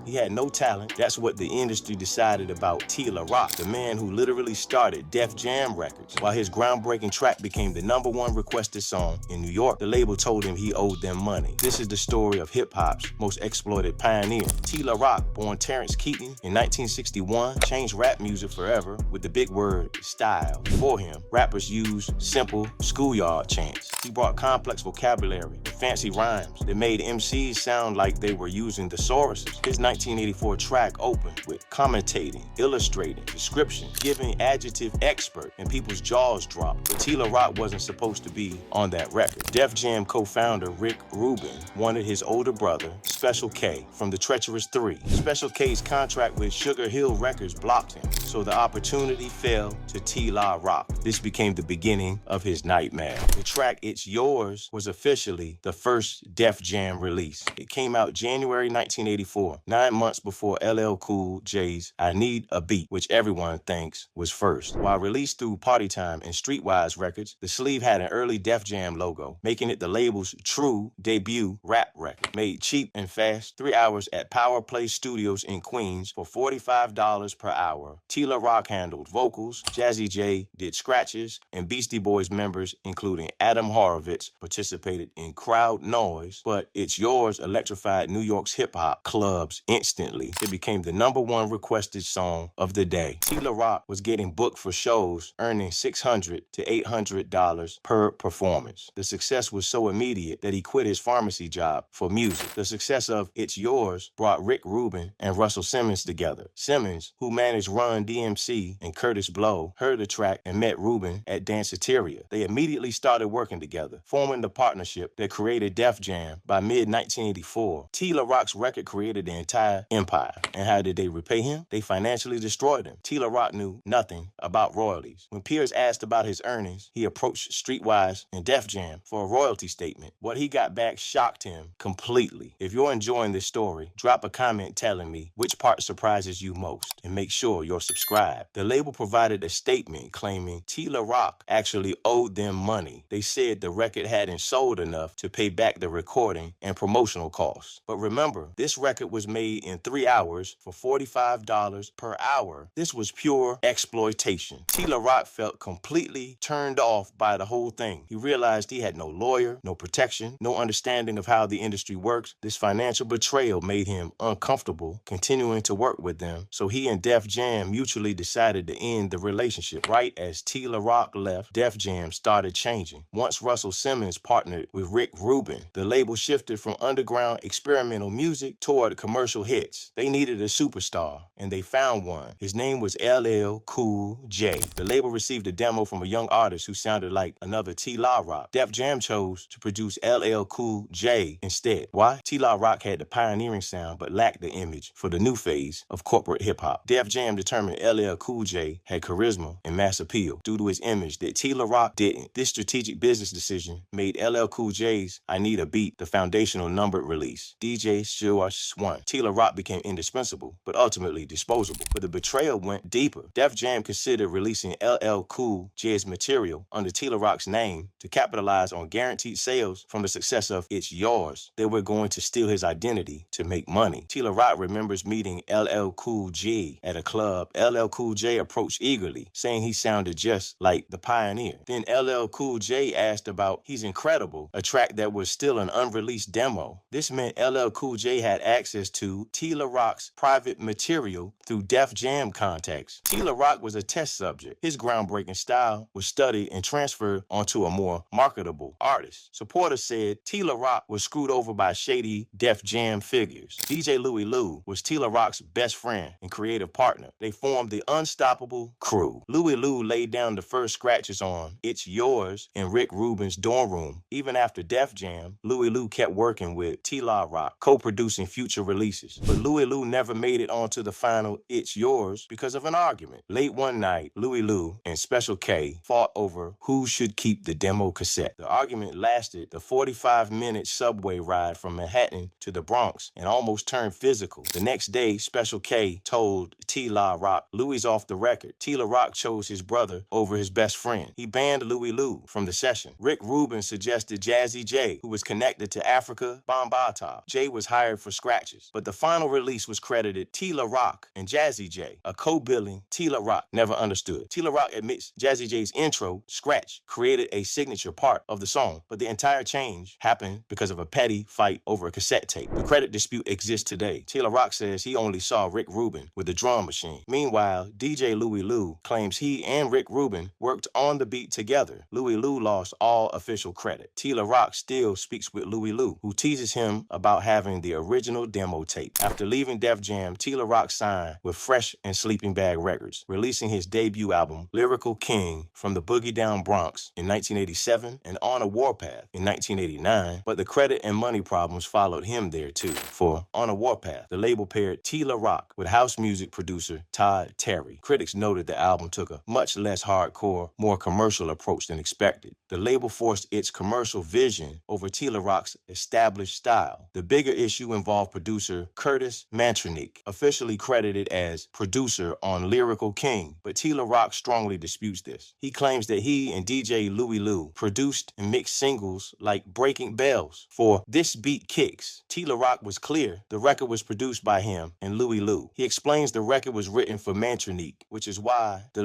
He had no talent. That's what the industry decided about T La Rock, the man who literally started Def Jam Records. While his groundbreaking track became the #1 requested song in New York, the label told him he owed them money. This is the story of hip-hop's most exploited pioneer. T La Rock, born Terrence Keaton in 1961, changed rap music forever with the big word style. Before him, rappers used simple schoolyard chants. He brought complex vocabulary and fancy rhymes that made MCs sound like they were using thesauruses. His 1984 track opened with commentating, illustrating, description, giving adjective expert, and people's jaws dropped. But T La Rock wasn't supposed to be on that record. Def Jam co-founder Rick Rubin wanted his older brother, Special K, from the Treacherous Three. Special K's contract with Sugar Hill Records blocked him, so the opportunity fell to T La Rock. This became the beginning of his nightmare. The track It's Yours was officially the first Def Jam release. It came out January 1984, 9 months before LL Cool J's I Need a Beat, which everyone thinks was first. While released through Party Time and Streetwise Records, the sleeve had an early Def Jam logo, making it the label's true debut rap record. Made cheap and fast, 3 hours at Power Play Studios in Queens for $45 per hour. T La Rock handled vocals, Jazzy J did scratches, and Beastie Boys members, including Adam Horovitz, participated in crowd noise. But It's Yours electrified New York's hip-hop clubs instantly. It became the #1 requested song of the day. T La Rock was getting booked for shows, earning $600 to $800 per performance. The success was so immediate that he quit his pharmacy job for music. The success of It's Yours brought Rick Rubin and Russell Simmons together. Simmons, who managed Run DMC and Curtis Blow, heard the track and met Rubin at Danceteria. They immediately started working together, forming the partnership that created Def Jam. By mid-1984, T La Rock's record created the entire empire. And how did they repay him? They financially destroyed him. T La Rock knew nothing about royalties. When peers asked about his earnings, he approached Streetwise and Def Jam for a royalty statement. What he got back shocked him completely. If you're enjoying this story, drop a comment telling me which part surprises you most, and make sure you're subscribed. The label provided a statement claiming T La Rock actually owed them money. They said the record hadn't sold enough to pay back the recording and promotional costs. But remember, this record was made in 3 hours for $45 per hour. This was pure exploitation. T La Rock felt completely turned off by the whole thing. He realized he had no lawyer, no protection, no understanding of how the industry works. This financial betrayal made him uncomfortable continuing to work with them, so he and Def Jam mutually decided to end the relationship. Right as T La Rock left, Def Jam started changing. Once Russell Simmons partnered with Rick Rubin, the label shifted from underground experimental music toward commercial hits. They needed a superstar, and they found one. His name was LL Cool J. The label received a demo from a young artist who sounded like another T La Rock. Def Jam chose to produce LL Cool J instead. Why? T La Rock had the pioneering sound but lacked the image for the new phase of corporate hip-hop. Def Jam determined LL Cool J had charisma and mass appeal due to his image that T La Rock didn't. This strategic business decision made LL Cool J's I Need a Beat the foundational numbered release. DJ Shush won. T La Rock became indispensable, but ultimately disposable. But the betrayal went deeper. Def Jam considered releasing LL Cool J's material under T La Rock's name to capitalize on guaranteed sales from the success of It's Yours. They were going to steal his identity to make money. T La Rock remembers meeting LL Cool J at a club. LL Cool J approached eagerly, saying he sounded just like the pioneer. Then LL Cool J asked about He's Incredible, a track that was still an unreleased demo. This meant LL Cool J had access to T La Rock's private material through Def Jam contacts. T La Rock was a test subject. His groundbreaking style was studied and transferred onto a more marketable artist. Supporters said T La Rock was screwed over by shady Def Jam figures. DJ Louie Lou was T La Rock's best friend and creative partner. They formed the Unstoppable Crew. Louie Lou laid down the first scratches on It's Yours in Rick Rubin's dorm room. Even after Def Jam, Louie Lou kept working with T La Rock, co-producing future releases. But Louie Lou never made it onto the final It's Yours because of an argument. Late one night, Louie Lou and Special K fought over who should keep the demo cassette. The argument lasted the 45-minute subway ride from Manhattan to the Bronx and almost turned physical. The next day, Special K told T La Rock, Louie's off the record. T La Rock chose his brother over his best friend. He banned Louie Lou from the session. Rick Rubin suggested Jazzy J, who was connected to Africa Bambaataa. Jay was hired for scratches, but the The final release was credited T-La Rock and Jazzy J, a co-billing T-La Rock never understood. T-La Rock admits Jazzy J's intro, Scratch, created a signature part of the song, but the entire change happened because of a petty fight over a cassette tape. The credit dispute exists today. T-La Rock says he only saw Rick Rubin with the drum machine. Meanwhile, DJ Louie Lou claims he and Rick Rubin worked on the beat together. Louie Lou lost all official credit. T-La Rock still speaks with Louie Lou, who teases him about having the original demo tape. After leaving Def Jam, T-La Rock signed with Fresh and Sleeping Bag Records, releasing his debut album, Lyrical King, from the Boogie Down Bronx in 1987 and On a Warpath in 1989, but the credit and money problems followed him there too. For On a Warpath, the label paired T-La Rock with house music producer Todd Terry. Critics noted the album took a much less hardcore, more commercial approach than expected. The label forced its commercial vision over T-La Rock's established style. The bigger issue involved producer Curtis Mantronick, officially credited as producer on Lyrical King, but T-La Rock strongly disputes this. He claims that he and DJ Louie Lou produced and mixed singles like Breaking Bells. For This Beat Kicks, T-La Rock was clear the record was produced by him and Louie Lou. He explains the record was written for Mantronick, which is why the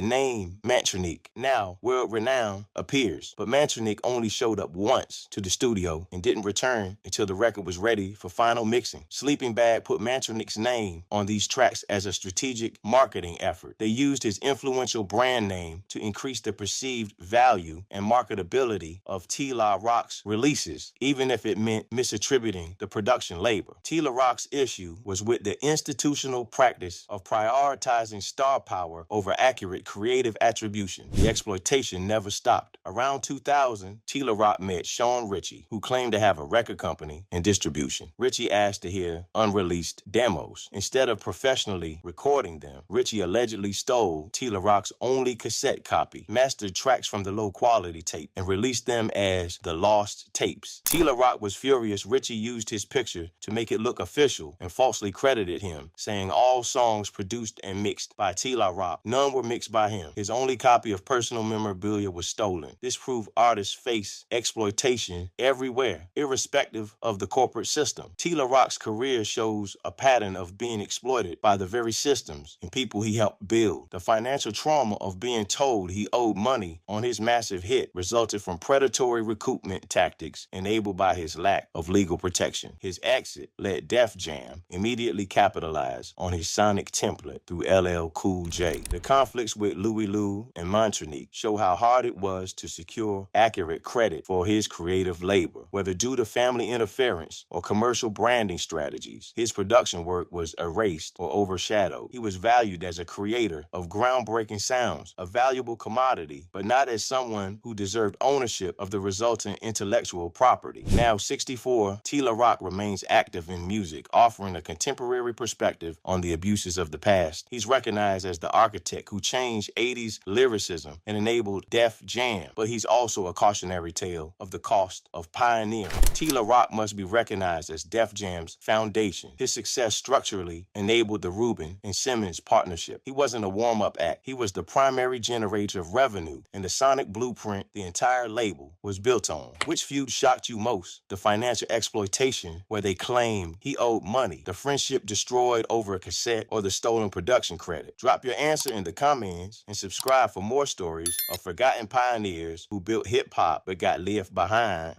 name Mantronick, now world-renowned, appears. But Mantronick only showed up once to the studio and didn't return until the record was ready for final mixing. Sleeping Bag put Mantronick's name on these tracks as a strategic marketing effort. They used his influential brand name to increase the perceived value and marketability of T-La Rock's releases, even if it meant misattributing the production labor. T-La Rock's issue was with the institutional practice of prioritizing star power over accurate creative attribution. The exploitation never stopped. Around 2000, T-La Rock met Sean Ritchie, who claimed to have a record company and distribution. Ritchie asked to hear unreleased demos. Instead of professionally recording them, Ritchie allegedly stole T-La Rock's only cassette copy, mastered tracks from the low-quality tape, and released them as the lost tapes. T-La Rock was furious Ritchie used his picture to make it look official and falsely credited him, saying all songs produced and mixed by T-La Rock, none were mixed by him. His only copy of personal memorabilia was stolen. This proved artists face exploitation everywhere, irrespective of the corporate system. T-La Rock's career shows a pattern of being exploited by the very systems and people he helped build. The financial trauma of being told he owed money on his massive hit resulted from predatory recoupment tactics enabled by his lack of legal protection. His exit let Def Jam immediately capitalize on his sonic template through LL Cool J. The conflicts with Louie Lou and Mantronick show how hard it was to secure accurate credit for his creative labor. Whether due to family interference or commercial branding strategies, his production work was erased or overshadowed. He was valued as a creator of groundbreaking sounds, a valuable commodity, but not as someone who deserved ownership of the resultant intellectual property. Now 64, T-La Rock remains active in music, offering a contemporary perspective on the abuses of the past. He's recognized as the architect who changed 80s lyricism and enabled Def Jam, but he's also a cautionary tale of the cost of pioneering. T-La Rock must be recognized as Def Jam's foundation. His success structurally enabled the Rubin and Simmons partnership. He wasn't a warm-up act. He was the primary generator of revenue, and the sonic blueprint the entire label was built on. Which feud shocked you most? The financial exploitation where they claimed he owed money, the friendship destroyed over a cassette, or the stolen production credit? Drop your answer in the comments and subscribe for more stories of forgotten pioneers who built hip-hop but got left behind